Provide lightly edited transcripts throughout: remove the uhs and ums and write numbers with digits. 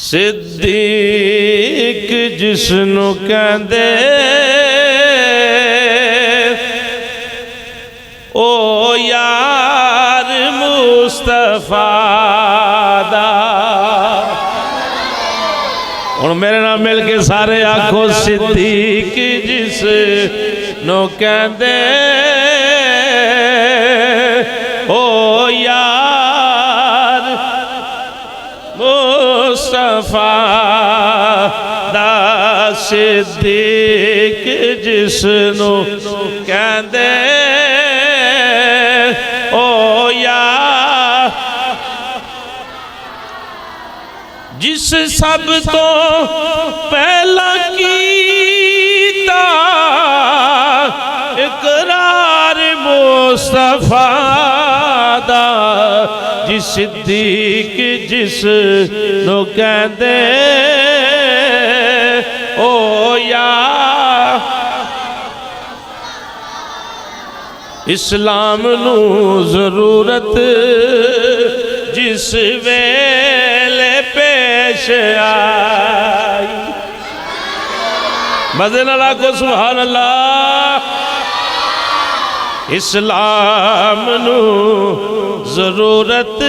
صدیق جسنو کہندے او یار مصطفیٰ دا اور میرے نام مل کے سارے آنکھوں صدیق جسنو کہندے او یار مصطفیٰ دا صدیق جسنو کہندے او یار جس سب تو پہلا کیتا اقرار مصطفیٰ دا جس صدیق جس نو کہندے او یا اسلام نو ضرورت جس ویلے پیش آئی مزن اللہ کو سبحان اللہ اسلام نو ضرورت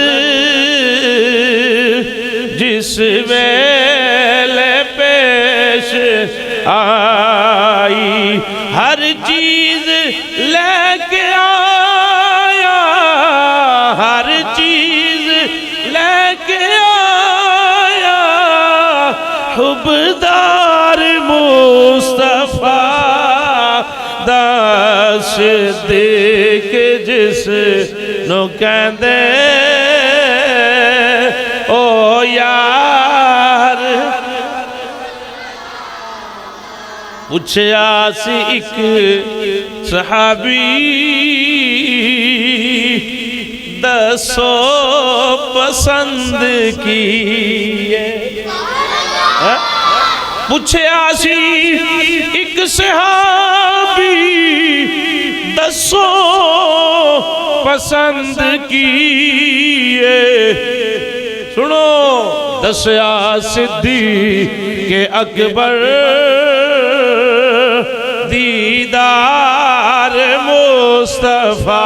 جس ویلے پیش آئی ہر چیز لے کے آیا ہر چیز لے کے آیا حبدار مصطفیٰ دا صدیق جس نو کہندے او یار پوچھیا سی ایک صحابی دسو پسند کی پوچھیا سی ایک صحابی دسو پسند کی سنو دسیا صدیق اکبر دیدار مصطفیٰ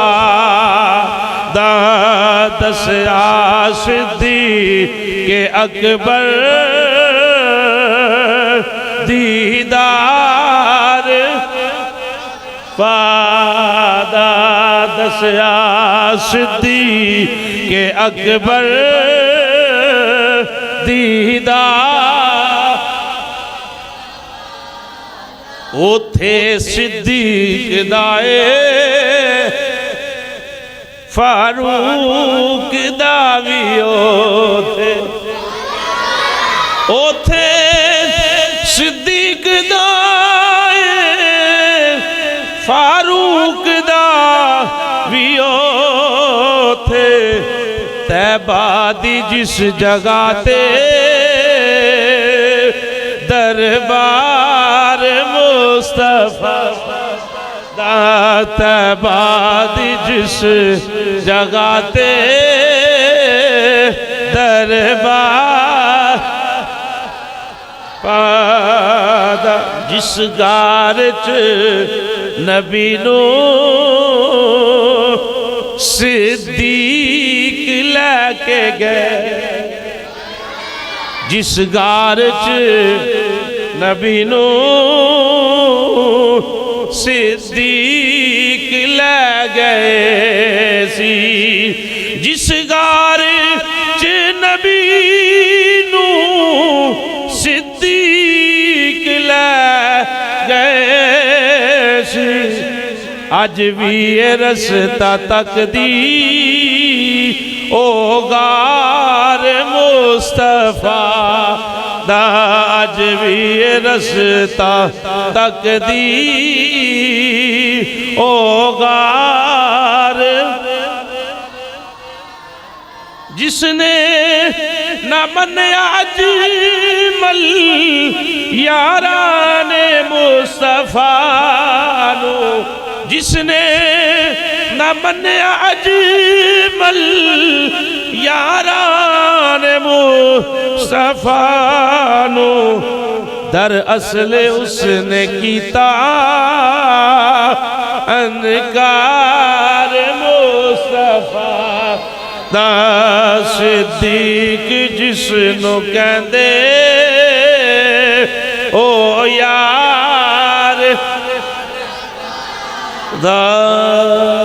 دا دسیا صدیق اکبر دیدار فادا دسیا صدیق اکبر دیدار اوتھے صدیق دائے فاروق داوی اوتھے صدیق دائے فاروق داوی اوتھے طیبہ دی جس جگہ تے دربار مصطفیٰ دا طیبہ دی جس جگہ تے دربار پادا جس گارچ نبی نو صدیق لے کے گئے جس گارچ نبی نو صدیق لے گئے سی جس گارچ نبی نو صدیق لے گئے سی آج بھی یہ رستہ تک دی او غار مصطفیٰ دا آج بھی یہ رستہ تک دی او غار جس نے نہ منیا اجمل یاران مصطفیٰ نو جس نے نہ منیا اجمل یاران مصطفیٰ نو در اصل اس نے کیتا انکار مصطفیٰ دا صدیق جس نو کہندے او یار دا